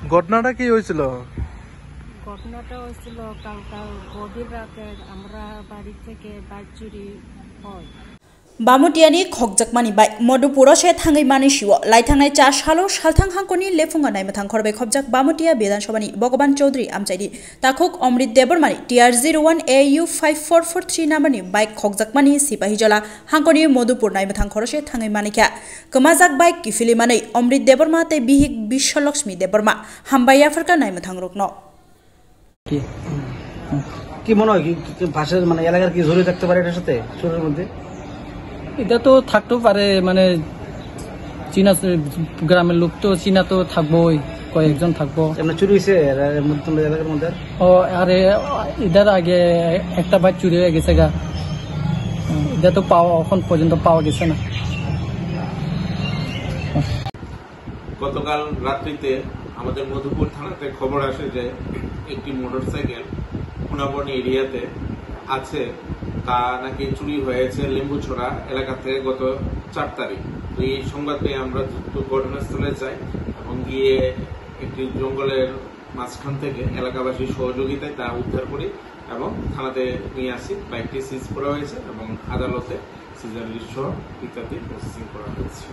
ঘটনাটা কি হয়েছিল? ঘটনাটা হয়েছিল কালকা গভীর রাতে আমরা বাড়ি থেকে বাইক চুরি হয়। बामुटियानि खगजाकमानि बाइक मधुपुराव से थाङै मानि सिव लाइथांनाय चा सालो सालथां हांखनि लेफुंगा नायमथां खरबै खबजाक बामुटिया विधानसभानि भगवान चौधरी आमचाइदि ताखुक अमृत देबरमानि TR01 AU 5443 नाम्बारनि बाइक खगजाकमानि सिपाहिजला हांखनि मधुपुर नायमथां खरसे थाङै मानिख्या कमाजाक बाइक किफिलिमानै अमृत देबरमा ते बिहिक विश्वलक्ष्मी देबरमा हामबायाफोरका नायमथां रकन কি মনে হয় কি পাশের মানে এলাকার কি জড়িত থাকতে পারে এটার সাথে চোরের মধ্যে? এটা তো থাকতেও পারে, মানে চীনা গ্রামের লোক তো চীনা তো থাকবোই, কয়েকজন থাকবো। এমনি চুরি হয়েছে এলাকার মধ্যে? ও আরে এটার আগে একটা বাইক চুরি হয়ে গেছে গা, এটা তো পাওয়া এখন পর্যন্ত পাওয়া গেছে না। গতকাল রাত্রিতে আমাদের মধুপুর থানাতে খবর আসে যে একটি মোটরসাইকেল খুনাবনি এরিয়াতে আছে, তা নাকি চুরি হয়েছে লেম্বুছড়া এলাকা থেকে গত 4 তারিখ। তো এই সংবাদ পেয়ে আমরা দ্রুত ঘটনাস্থলে যাই এবং গিয়ে একটি জঙ্গলের মাঝখান থেকে এলাকাবাসীর সহযোগিতায় তা উদ্ধার করি এবং থানাতে নিয়ে আসি। বাইকটি সিজ করা হয়েছে এবং আদালতে সিজার লিস্ট সহ ইত্যাদি প্রসেসিং করা হয়েছে।